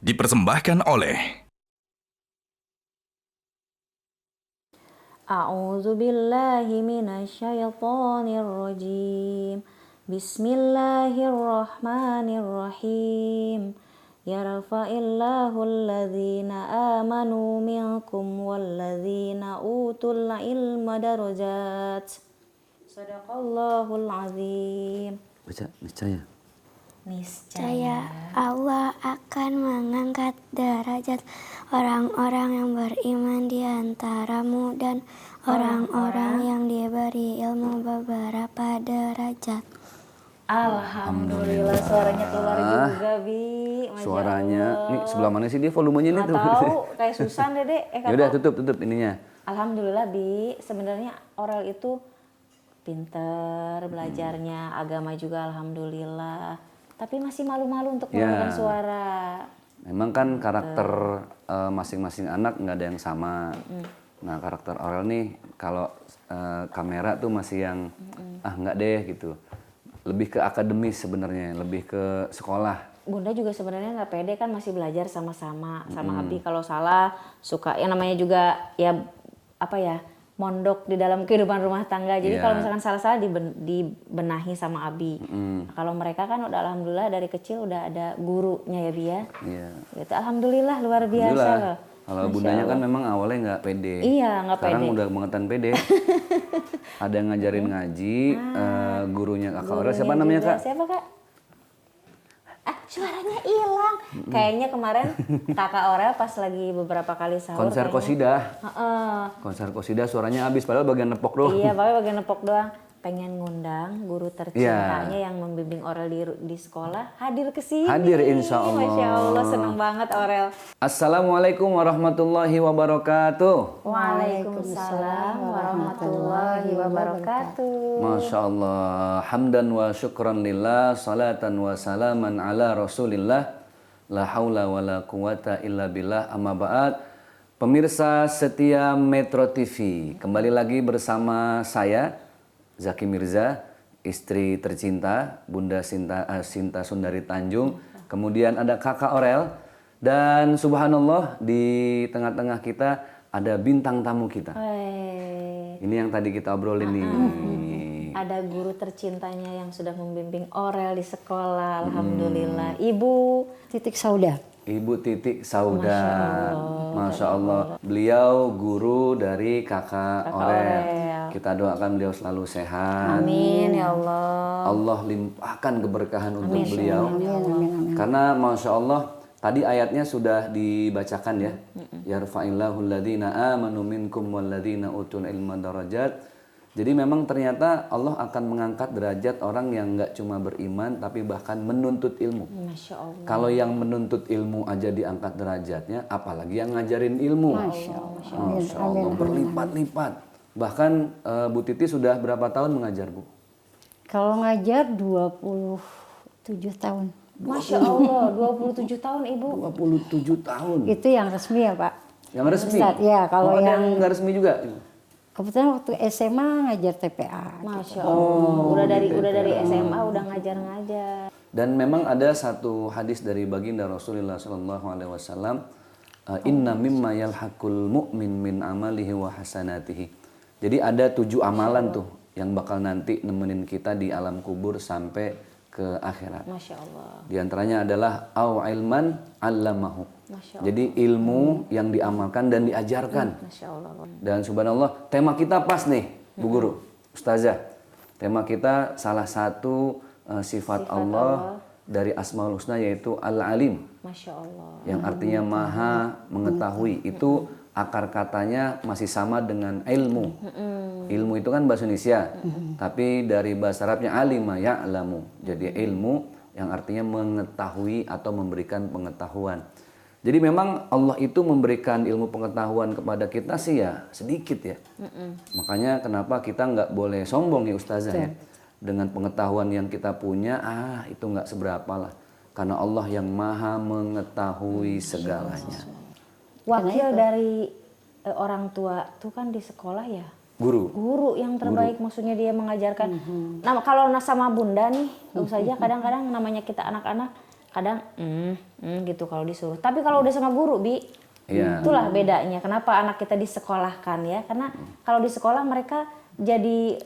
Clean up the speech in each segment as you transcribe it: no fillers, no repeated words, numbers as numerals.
dipersembahkan oleh A'udzu billahi minasyaitonir rajim. Bismillahirrahmanirrahim. Yarfa'illahu alladhina amanu minkum walladhina utul ilma darajat. Shadaqallahul azim. Baca niscaya. Niscaya Allah akan mengangkat derajat orang-orang yang beriman di antaramu dan orang-orang yang diberi ilmu beberapa derajat. Alhamdulillah, suaranya keluar juga, Bi. Masya Suaranya, Allah. nih sebelah mana sih dia volumenya nih tuh? Tahu, kayak Susan Dede. Yaudah tutup ininya. Alhamdulillah, Bi. Sebenarnya oral itu pinter belajarnya, agama juga alhamdulillah. Tapi masih malu-malu untuk mengeluarkan suara. Memang kan karakter masing-masing anak nggak ada yang sama. Nah karakter Aurel nih kalau kamera tuh masih yang nggak deh gitu. Lebih ke akademis sebenarnya, lebih ke sekolah. Bunda juga sebenarnya nggak pede kan, masih belajar sama-sama sama Abi. Kalau salah suka yang namanya juga ya apa ya, mondok di dalam kehidupan rumah tangga. Jadi kalau misalkan salah-salah dibenahi sama Abi. Kalau mereka kan udah alhamdulillah dari kecil udah ada gurunya ya, Bi ya. Iya. Gitu. Alhamdulillah luar biasa loh. Kalau bundanya kan memang awalnya nggak pede. Iya, nggak pede. Sekarang udah bangetan pede. Ada yang ngajarin ngaji, gurunya kakak Aurel. Siapa namanya juga. Kak? Siapa Kak? Suaranya hilang. Kayaknya kemarin kakak Aurel pas lagi beberapa kali sahur. Konser Qosidah. Konser Qosidah suaranya habis padahal bagian nepok doang. Iya, pakai bagian nepok doang. Pengen ngundang guru tercintanya yang membimbing Aurel di sekolah hadir ke sini. Hadir insya Allah. Masya Allah, senang banget Aurel. Assalamualaikum warahmatullahi wabarakatuh. Waalaikumsalam warahmatullahi wabarakatuh. Masya Allah. Hamdan wa syukran lillah. Salatan wa salaman ala rasulillah. La haula wa la quwata illa billah. Amma ba'd. Pemirsa setia Metro TV, kembali lagi bersama saya Zaki Mirza, istri tercinta Bunda Sinta Sundari Tanjung. Kemudian ada kakak Aurel. Dan subhanallah di tengah-tengah kita ada bintang tamu kita. Ini yang tadi kita obrolin nih. Ada guru tercintanya yang sudah membimbing Aurel di sekolah. Alhamdulillah. Ibu Titik Sauda. Ibu Titik Sauda. Masya Allah. Beliau guru dari kakak Aurel. Kita doakan beliau selalu sehat. Amin ya Allah. Allah limpahkan keberkahan untuk beliau. Karena Masya Allah tadi ayatnya sudah dibacakan ya. Yarfa'illahu alladhina amanu minkum walladhina utul ilma darajat. Jadi memang ternyata Allah akan mengangkat derajat orang yang nggak cuma beriman tapi bahkan menuntut ilmu. Masya Allah. Kalau yang menuntut ilmu aja diangkat derajatnya, apalagi yang ngajarin ilmu. Masya Allah. Berlipat-lipat. Bahkan Bu Titi sudah berapa tahun mengajar, Bu? Kalau ngajar 27 tahun. Masya Allah, 27 tahun Ibu. 27 tahun. Itu yang resmi ya Pak? Yang resmi? Ustadz, ya, kalau ada yang nggak resmi juga? Kebetulan waktu SMA ngajar TPA. Masya Allah. Udah dari SMA udah ngajar-ngajar. Dan memang ada satu hadis dari baginda Rasulullah SAW. Inna mimma yalhaqul mu'min min amalihi wa hasanatihi. Jadi ada 7 amalan tuh yang bakal nanti nemenin kita di alam kubur sampai ke akhirat. Masya Allah. Di antaranya adalah au ilman allamahu. Masya Allah. Jadi ilmu yang diamalkan dan diajarkan. Masya Allah. Dan subhanallah tema kita pas nih Bu Guru, Ustazah. Tema kita salah satu sifat Allah dari Asmaul Husna yaitu Al-Alim. Masya Allah. Yang artinya maha mengetahui. Itu akar katanya masih sama dengan ilmu. Ilmu itu kan bahasa Indonesia, tapi dari bahasa Arabnya alima ya'lamu. Jadi ilmu yang artinya mengetahui atau memberikan pengetahuan. Jadi memang Allah itu memberikan ilmu pengetahuan kepada kita sih ya sedikit ya. Makanya kenapa kita nggak boleh sombong ya Ustazah ya. Dengan pengetahuan yang kita punya, itu nggak seberapa lah. Karena Allah yang maha mengetahui segalanya. Wakil dari orang tua tuh kan di sekolah ya. Guru yang terbaik, maksudnya dia mengajarkan. Nah kalau sama bunda nih, saja kadang-kadang namanya kita anak-anak kadang gitu kalau disuruh. Tapi kalau udah sama guru, Bi, Iya. itulah bedanya. Kenapa anak kita disekolahkan ya? Karena kalau di sekolah mereka jadi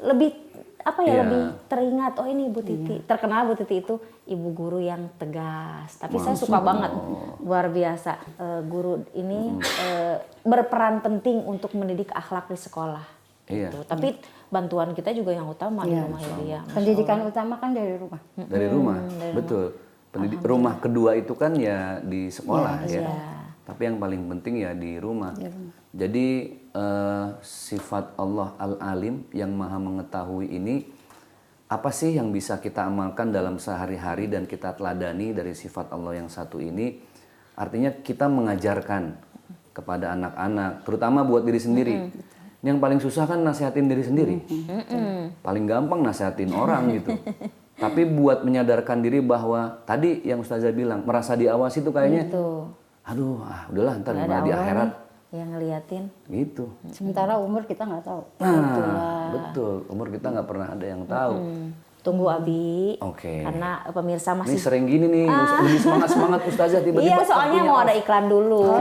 lebih Iya. lebih teringat. Oh ini Bu Titi, terkenal Bu Titi itu ibu guru yang tegas. Tapi saya suka banget, luar biasa. Guru ini berperan penting untuk mendidik akhlak di sekolah. Iya. Gitu. Tapi bantuan kita juga yang utama di rumah Hilya. Pendidikan utama kan dari rumah. Dari rumah, betul. Rumah kedua itu kan ya di sekolah ya. Tapi yang paling penting ya di rumah. Jadi sifat Allah Al-Alim yang maha mengetahui ini apa sih yang bisa kita amalkan dalam sehari-hari dan kita teladani dari sifat Allah yang satu ini? Artinya kita mengajarkan kepada anak-anak, terutama buat diri sendiri. Yang paling susah kan nasihatin diri sendiri. Paling gampang nasihatin orang gitu. Tapi buat menyadarkan diri bahwa tadi yang Ustazah bilang, merasa diawasi itu kayaknya, aduh, udahlah ntar gimana di akhirat. Yang ngeliatin. Gitu. Sementara umur kita nggak tahu. Nah, betul. Umur kita nggak pernah ada yang tahu. Tunggu Abi. Oke. Karena pemirsa Ini masih sering gini nih, lebih semangat Ustazah tiba-tiba. Iya, soalnya waktunya mau off. ada iklan dulu.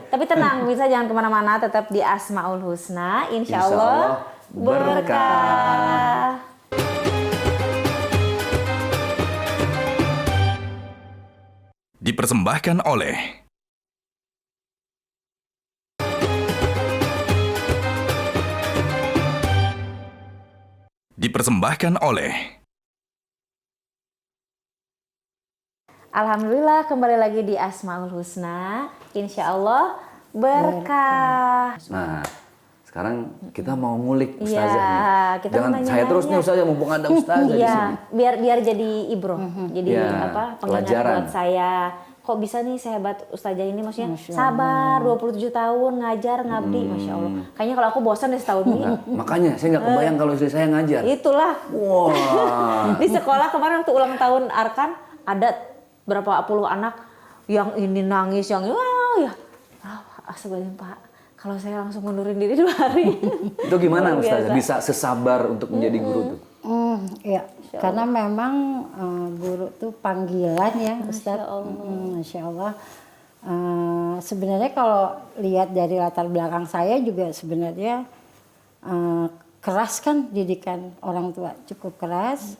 Tapi tenang, bisa jangan kemana-mana, tetap di Asmaul Husna. Insya Allah berkah. Dipersembahkan oleh Alhamdulillah kembali lagi di Asmaul Husna. Insya Allah berkah. Nah, sekarang kita mau ngulik Ustazah Iya, nih. kita Jangan mau saya terus nih Ustazah, mumpung ada Ustazah di sini. Iya, biar jadi ibroh. Jadi Ya, pengingat pelajaran. buat saya. Kok bisa nih sehebat Ustazah ini, maksudnya sabar 27 tahun ngajar ngabdi, Masya Allah. Kayaknya kalau aku bosan deh setahun ini. Nah, makanya saya nggak kebayang kalau istri saya ngajar. Itulah. Wah. Di sekolah kemarin waktu ulang tahun Arkan ada berapa puluh anak yang ini nangis, yang ya. Astagfirullahaladzim Pak, kalau saya langsung mundurin diri 2 hari. Itu gimana Luar Ustazah biasa. bisa sesabar untuk menjadi guru tuh? Iya, karena memang guru tuh panggilan ya Ustaz. Masya Allah. Sebenarnya kalau lihat dari latar belakang saya juga sebenarnya keras kan didikan orang tua, cukup keras.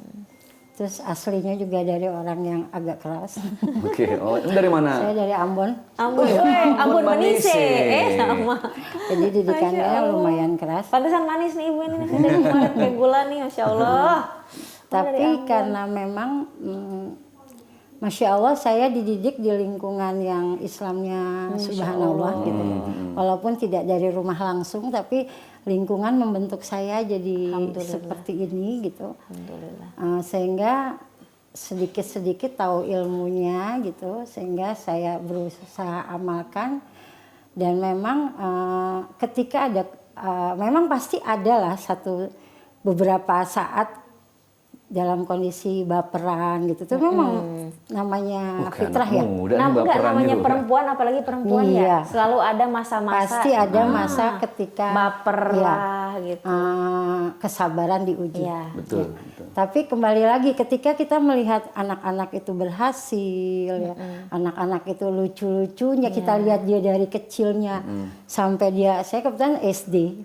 Terus aslinya juga dari orang yang agak keras. Oke, oh itu dari mana? Saya dari Ambon. Ambon Manise. Sama. Jadi didikannya lumayan keras. Pantesan manis nih ibu ini, dari kemarin kayak gula nih, Masya Allah. Tapi karena memang Masya Allah saya dididik di lingkungan yang Islamnya subhanallah gitu. Walaupun tidak dari rumah langsung, tapi lingkungan membentuk saya jadi seperti ini gitu. Sehingga sedikit-sedikit tahu ilmunya gitu, sehingga saya berusaha amalkan. Dan memang ketika ada, memang pasti ada lah beberapa saat dalam kondisi baperan gitu, itu memang namanya fitrah ya. Namanya perempuan, apalagi perempuan ya, selalu ada masa-masa. Pasti ada masa ketika baper lah gitu. Kesabaran diuji. Iya. Betul. Tapi kembali lagi ketika kita melihat anak-anak itu berhasil, ya, anak-anak itu lucu-lucunya, kita lihat dia dari kecilnya sampai saya kebetulan SD,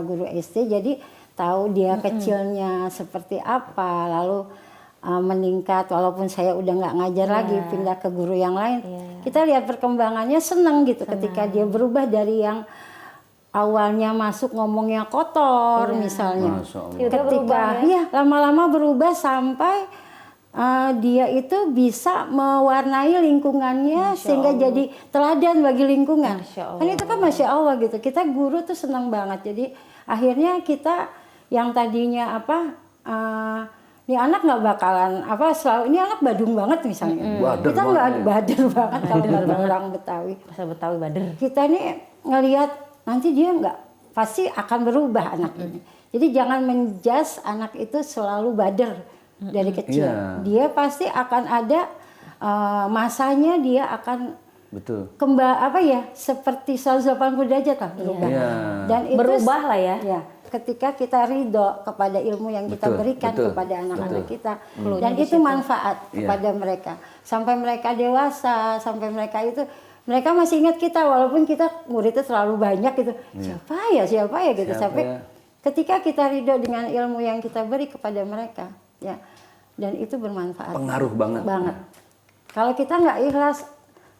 guru SD, jadi tahu dia kecilnya seperti apa, lalu meningkat walaupun saya udah nggak ngajar lagi, pindah ke guru yang lain. Kita lihat perkembangannya, senang gitu ketika dia berubah dari yang awalnya masuk ngomongnya kotor misalnya. Ketika lama-lama berubah sampai dia itu bisa mewarnai lingkungannya sehingga jadi teladan bagi lingkungan. Kan itu kan Masya Allah gitu. Kita guru tuh senang banget. Jadi akhirnya kita yang tadinya ini anak nggak bakalan selalu ini anak badung banget misalnya. Kita nggak bader banget kalau kata orang Betawi. Bahasa Betawi bader. Kita nih ngelihat nanti dia nggak pasti akan berubah anak ini. Jadi jangan menjas anak itu selalu bader dari kecil. Dia pasti akan ada masanya, dia akan seperti 180 derajat lah berubah. Dan itu berubah lah ya. ketika kita ridho kepada ilmu yang kita berikan kepada anak-anak kita, dan itu manfaat kepada mereka sampai mereka dewasa, sampai mereka masih ingat kita walaupun kita muridnya terlalu banyak gitu. Siapa ya gitu. Sampai ketika kita ridho dengan ilmu yang kita beri kepada mereka, ya, dan itu bermanfaat. Pengaruh banget. Kalau kita nggak ikhlas,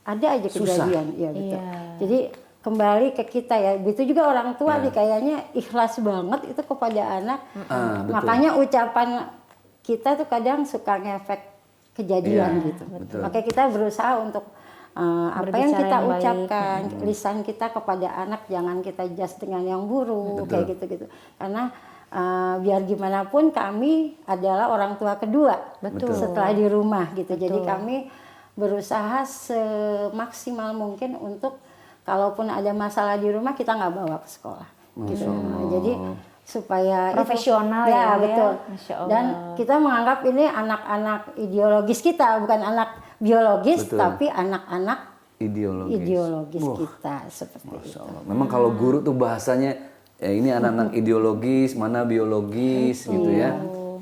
ada aja kejadian. Ya, betul. Jadi kembali ke kita ya. Begitu juga orang tua nih kayaknya ikhlas banget itu kepada anak. Makanya ucapan kita tuh kadang suka ngefek kejadian gitu. Makanya kita berusaha untuk apa yang kita ucapkan, lisan kita kepada anak jangan kita judge dengan yang buruk kayak gitu-gitu. Karena biar gimana pun kami adalah orang tua kedua setelah di rumah gitu. Jadi kami berusaha semaksimal mungkin untuk kalaupun ada masalah di rumah kita nggak bawa ke sekolah. Gitu. Jadi supaya profesional ya, betul. Masya Allah. Dan kita menganggap ini anak-anak ideologis kita, bukan anak biologis, tapi anak-anak ideologis kita seperti itu. Memang kalau guru tuh bahasanya ya ini anak-anak ideologis, mana biologis gitu ya.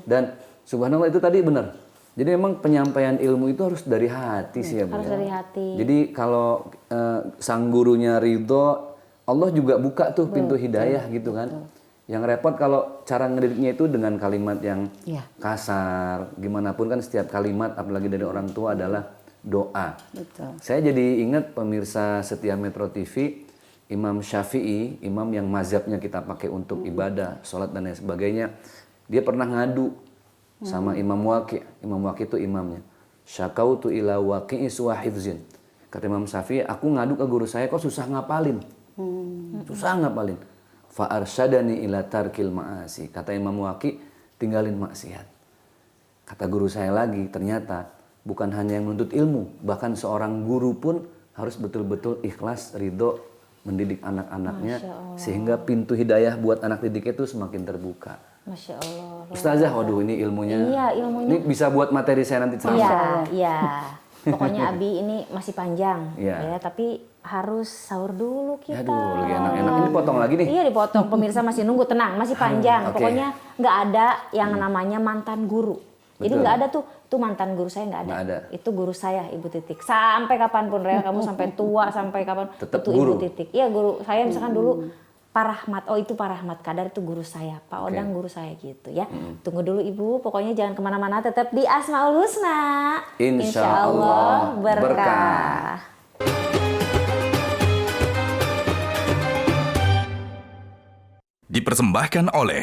Dan subhanallah itu tadi benar. Jadi memang penyampaian ilmu itu harus dari hati sih ya Bu. Harus dari hati. Jadi kalau sang gurunya ridho, Allah juga buka tuh pintu hidayah gitu kan. Yang repot kalau cara ngedidiknya itu dengan kalimat yang kasar. Gimana pun kan setiap kalimat apalagi dari orang tua adalah doa. Saya jadi ingat pemirsa setia Metro TV, Imam Syafi'i, imam yang mazhabnya kita pakai untuk ibadah, sholat dan lain sebagainya. Dia pernah ngadu sama Imam Waqi'. Imam Waqi' itu imamnya. Syakautu ila waqi'i suwahifzin. Kata Imam Syafi'i, aku ngadu ke guru saya kok susah ngapalin. Susah ngapalin. Fa'arsyadani ila tarkil ma'asi. Kata Imam Waqi', tinggalin maksiat. Kata guru saya lagi, ternyata bukan hanya yang menuntut ilmu, bahkan seorang guru pun harus betul-betul ikhlas, ridho mendidik anak-anaknya sehingga pintu hidayah buat anak didiknya itu semakin terbuka. Masya Allah. Ustazah, waduh ini ilmunya. Iya, ilmunya. Ini bisa buat materi saya nanti ceramah. Iya. Pokoknya Abi ini masih panjang, ya, tapi harus sahur dulu kita. Aduh, lagi enak-enak. Ini potong lagi nih. Iya, dipotong. Pemirsa masih nunggu, tenang, masih panjang. Pokoknya nggak ada yang namanya mantan guru. Jadi nggak ada tuh mantan guru saya nggak ada. Itu guru saya Ibu Titik. Sampai kapanpun Rel, kamu sampai tua sampai kapan tetap itu guru. Ibu Titik. Iya guru saya misalkan dulu Pak Rahmat. Oh itu Pak Rahmat Kadar itu guru saya. Pak Odang guru saya gitu ya. Tunggu dulu Ibu. Pokoknya jangan kemana-mana. Tetap di Asmaul Husna. Insya Allah berkah. Dipersembahkan oleh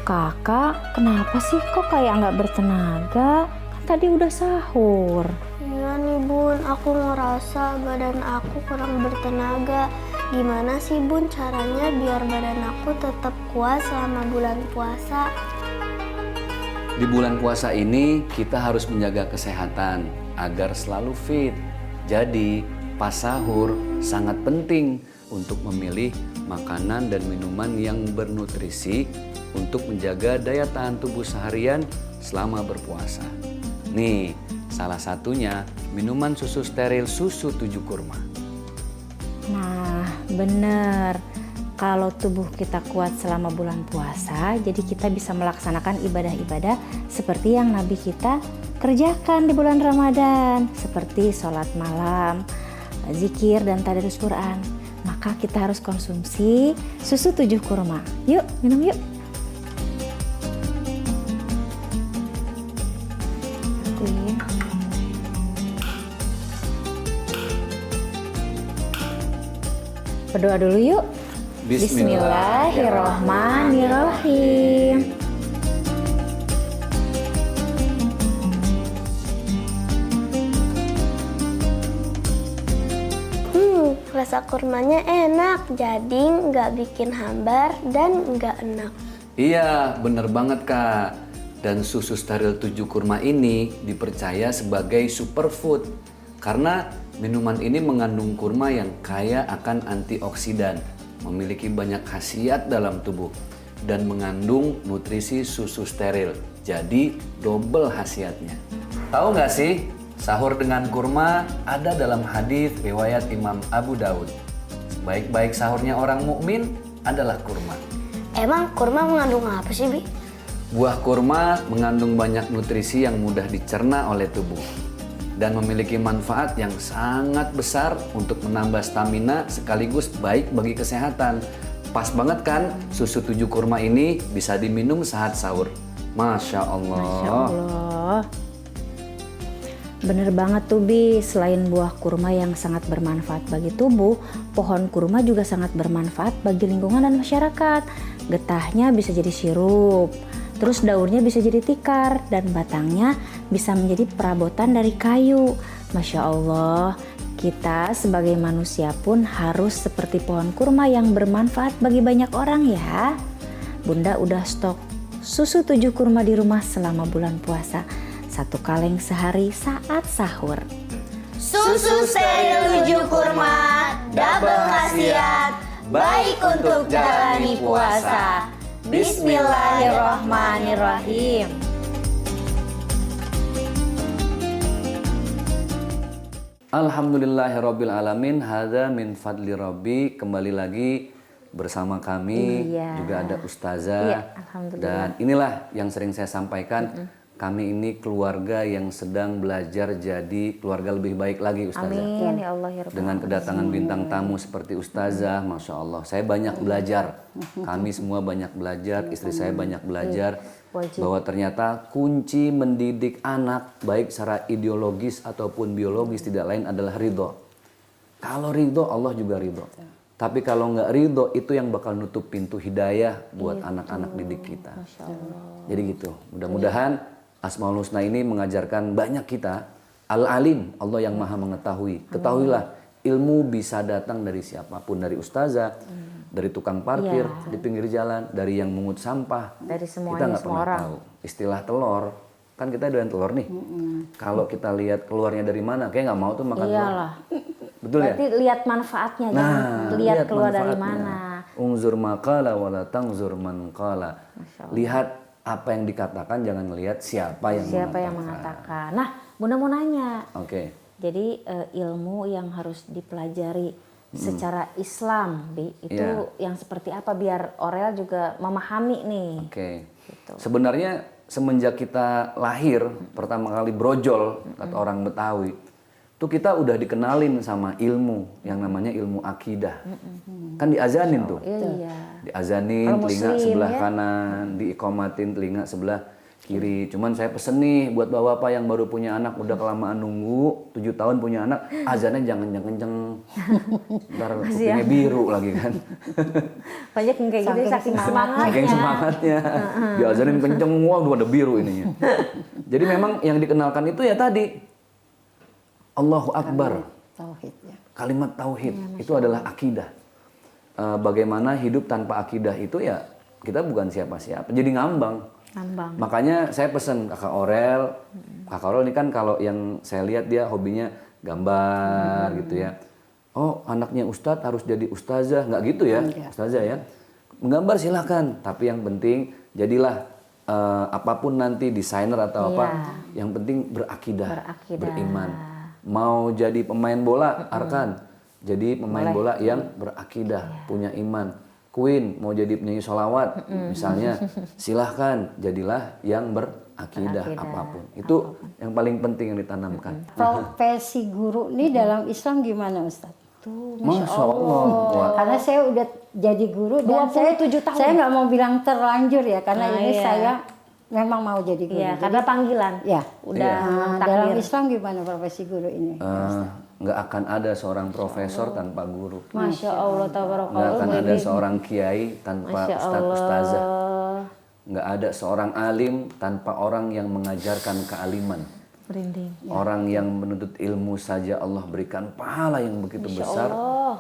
Kakak, kenapa sih kok kayak nggak bertenaga? Kan tadi udah sahur. Iya nih Bun, aku ngerasa badan aku kurang bertenaga. Gimana sih Bun caranya biar badan aku tetap kuat selama bulan puasa? Di bulan puasa ini kita harus menjaga kesehatan agar selalu fit. Jadi pas sahur sangat penting untuk memilih makanan dan minuman yang bernutrisi untuk menjaga daya tahan tubuh seharian selama berpuasa. Nih, salah satunya minuman susu steril susu 7 kurma. Nah, bener. Kalau tubuh kita kuat selama bulan puasa, jadi kita bisa melaksanakan ibadah-ibadah seperti yang Nabi kita kerjakan di bulan Ramadan, seperti sholat malam, zikir, dan tadarus Quran. Maka kita harus konsumsi susu 7 kurma. Yuk, minum yuk. Berdoa dulu yuk. Bismillahirrahmanirrahim. Rasa kurmanya enak, jadi nggak bikin hambar dan nggak enak. Iya, bener banget Kak. Dan susu steril 7 kurma ini dipercaya sebagai superfood. Karena minuman ini mengandung kurma yang kaya akan antioksidan, memiliki banyak khasiat dalam tubuh, dan mengandung nutrisi susu steril. Jadi double khasiatnya. Tahu nggak sih, sahur dengan kurma ada dalam hadis riwayat Imam Abu Daud. Sebaik-baik sahurnya orang mukmin adalah kurma. Emang kurma mengandung apa sih, Bi? Buah kurma mengandung banyak nutrisi yang mudah dicerna oleh tubuh dan memiliki manfaat yang sangat besar untuk menambah stamina sekaligus baik bagi kesehatan. Pas banget kan susu 7 kurma ini bisa diminum saat sahur. Masya Allah. Masya Allah. Bener banget tuh Bi, selain buah kurma yang sangat bermanfaat bagi tubuh, pohon kurma juga sangat bermanfaat bagi lingkungan dan masyarakat. Getahnya bisa jadi sirup, terus daunnya bisa jadi tikar, dan batangnya bisa menjadi perabotan dari kayu. Masya Allah, kita sebagai manusia pun harus seperti pohon kurma yang bermanfaat bagi banyak orang ya. Bunda udah stok susu 7 kurma di rumah selama bulan puasa. 1 kaleng sehari saat sahur. Susu steril 7 kurma, double khasiat, baik untuk jalani puasa. Bismillahirrahmanirrahim. Alhamdulillahirabbil alamin, hadza min fadli rabbi. Kembali lagi bersama kami, juga ada Ustazah. Iya, alhamdulillah. Dan inilah yang sering saya sampaikan, kami ini keluarga yang sedang belajar jadi keluarga lebih baik lagi, Ustazah. Amin ya Allah ya Rabbal Dengan kedatangan bintang tamu seperti Ustazah, Masya Allah, saya banyak belajar. Kami semua banyak belajar, istri saya banyak belajar. Bahwa ternyata kunci mendidik anak, baik secara ideologis ataupun biologis, tidak lain adalah ridho. Kalau ridho, Allah juga ridho. Tapi kalau nggak ridho, itu yang bakal nutup pintu hidayah buat anak-anak didik kita. Jadi gitu, mudah-mudahan Asmaul Husna ini mengajarkan banyak kita. Al-Alim, Allah yang maha mengetahui. Ketahuilah, ilmu bisa datang dari siapapun, dari ustazah, dari tukang parkir di pinggir jalan, dari yang mungut sampah. Dari semuanya, Kita nggak semua pernah orang. tahu. Istilah telur, kan kita doyan telur nih. Kalau kita lihat keluarnya dari mana, kayak nggak mau tuh makan telur. Iyalah. Betul ya? Berarti lihat manfaatnya, Nah, jangan lihat keluar dari manfaatnya. mana. Ungzur maqala wala tangzur man qala. Lihat apa yang dikatakan, jangan melihat siapa yang mengatakan. Nah, Bunda mau nanya. Oke. Jadi ilmu yang harus dipelajari secara Islam, Bi, itu yang seperti apa biar Orel juga memahami nih. Oke. Gitu. Sebenarnya semenjak kita lahir pertama kali brojol, kata orang Betawi, tuh kita udah dikenalin sama ilmu yang namanya ilmu akidah. Kan diazanin tuh. Iya. Diazanin Kalau telinga muslim, sebelah ya? kanan, diikomatin telinga sebelah kiri. Cuman saya pesen nih buat bapak-bapak yang baru punya anak, udah kelamaan nunggu 7 tahun punya anak, azannya jangan kenceng. Ntar kupingnya biru lagi kan. Banyak yang kayak gitu saking semangatnya. Saking semangatnya. Diazanin kenceng, wah udah biru ininya. Jadi memang yang dikenalkan itu ya tadi Allahu Akbar. Tauhid ya. Kalimat tauhid itu adalah akidah. Bagaimana hidup tanpa akidah itu ya kita bukan siapa-siapa. Jadi ngambang. Makanya saya pesen Kakak Orel. Kakak Orel ini kan kalau yang saya lihat dia hobinya gambar gitu ya. Oh, anaknya Ustadz harus jadi ustazah, nggak gitu ya, ustazah ya. Menggambar silahkan, tapi yang penting jadilah apapun nanti desainer atau apa, yang penting berakidah, beriman. Mau jadi pemain bola, Arkan, jadi pemain bola yang berakidah, punya iman. Queen mau jadi penyanyi sholawat, misalnya, silahkan jadilah yang berakidah apapun. Itu yang paling penting yang ditanamkan. Profesi guru ini dalam Islam gimana Ustaz? Tuh, Masya Allah. Wah. Karena saya udah jadi guru dan 27 tahun. saya nggak mau bilang terlanjur ya, karena ini iya. saya memang mau jadi guru. Iya, Jadi, karena panggilan. ya. Udah Dalam takdir. Islam gimana profesi guru ini? Nggak akan ada seorang profesor tanpa guru. Masya Allah, Nggak tabarakallah. akan ada seorang kiai tanpa Masya ustadz-ustazah. Allah. Nggak ada seorang alim tanpa orang yang mengajarkan kealiman. Merinding. Orang yang menuntut ilmu saja Allah berikan pahala yang begitu besar.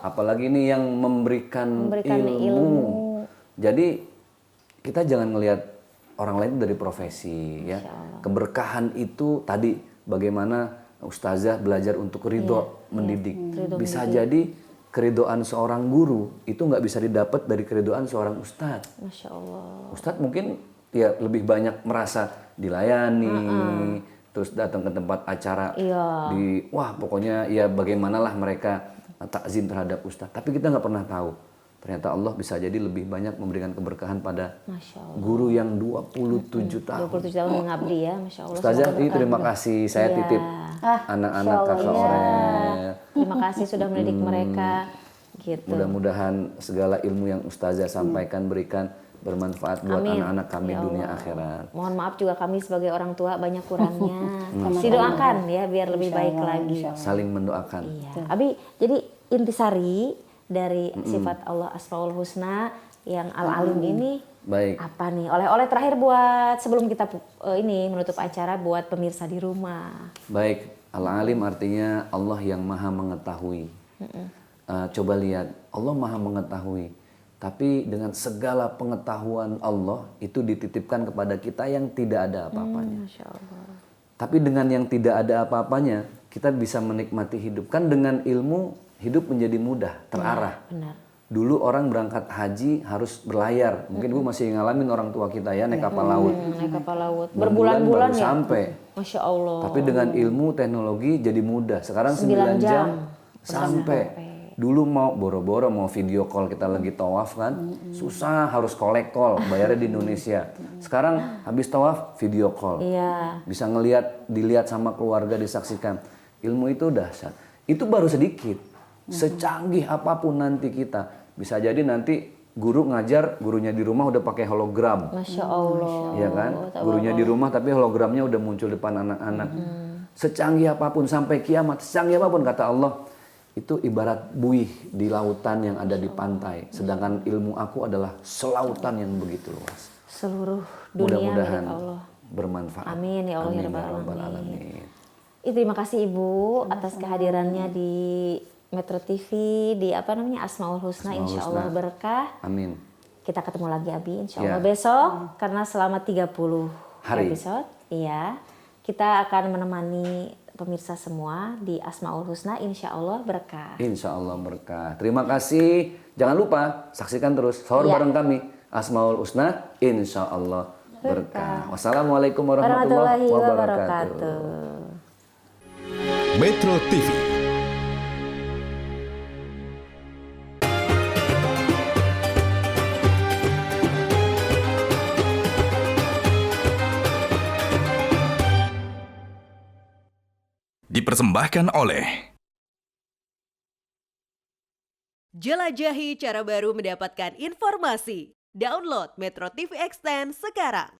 Apalagi ini yang memberikan ilmu. Jadi kita jangan ngelihat orang lain dari profesi ya. Keberkahan itu tadi bagaimana ustazah belajar untuk ridho mendidik. Bisa jadi keridhoan seorang guru itu nggak bisa didapat dari keridhoan seorang ustadz. Masya Allah. Ustadz mungkin ya lebih banyak merasa dilayani, terus datang ke tempat acara wah pokoknya ya bagaimanalah mereka takzim terhadap ustadz. Tapi kita nggak pernah tahu ternyata Allah bisa jadi lebih banyak memberikan keberkahan pada guru yang 27 tahun. 27 tahun mengabdi ya, Masya Allah. Ustazah, terima kasih. Saya titip anak-anak kakak Orel. Terima kasih sudah mendidik mereka. Gitu. Mudah-mudahan segala ilmu yang Ustazah sampaikan berikan bermanfaat buat anak-anak kami dunia akhirat. Mohon maaf juga kami sebagai orang tua banyak kurangnya. Didoakan ya biar lebih baik lagi. Saling mendoakan. Iya. Abi, jadi intisari dari sifat Allah Asmaul Husna yang Al-Alim ini baik. Apa nih? Oleh-oleh terakhir buat sebelum kita ini menutup acara buat pemirsa di rumah. Baik, Al-Alim artinya Allah yang maha mengetahui. Coba lihat, Allah maha mengetahui. Tapi dengan segala pengetahuan Allah itu dititipkan kepada kita yang tidak ada apa-apanya. Masya Allah. Tapi dengan yang tidak ada apa-apanya, kita bisa menikmati hidup. Kan dengan ilmu hidup menjadi mudah, terarah. Benar. Dulu orang berangkat haji harus berlayar. Mungkin gue masih ngalamin orang tua kita ya naik kapal laut. Naik kapal laut. Berbulan-bulan Berbulan-bulan ya. sampai. Masya Allah. Tapi dengan ilmu teknologi jadi mudah. Sekarang 9 jam sampai. Dulu mau boro-boro mau video call kita lagi tawaf kan. Susah harus collect call, bayarnya di Indonesia. Sekarang habis tawaf video call. Iya. Bisa dilihat sama keluarga, disaksikan. Ilmu itu dahsyat. Itu baru sedikit. Secanggih apapun nanti kita, bisa jadi nanti guru ngajar, gurunya di rumah udah pakai hologram. Masya Allah. Ya kan? Gurunya di rumah tapi hologramnya udah muncul depan anak-anak. Secanggih apapun sampai kiamat, secanggih apapun kata Allah, itu ibarat buih di lautan yang ada di pantai. Sedangkan ilmu aku adalah selautan yang begitu luas. Seluruh dunia Mudah-mudahan milik Allah. bermanfaat. Amin ya Allah Amin, ya ya Rabbal Alamin. Alamin. Terima kasih Ibu atas kehadirannya di Metro TV di Asmaul Husna. Asmaul Insya Allah Husna. berkah. Amin. Kita ketemu lagi Abi insya Allah Ya. besok karena selama 30 Hari. episode iya kita akan menemani pemirsa semua di Asmaul Husna insya Allah berkah. Insya Allah berkah. Terima kasih. Jangan lupa saksikan terus sahur bareng kami Asmaul Husna. Insya Allah berkah. Wassalamualaikum warahmatullahi wabarakatuh. Metro TV. Dipersembahkan oleh Jelajahi cara baru mendapatkan informasi. Download Metro TV Extend sekarang.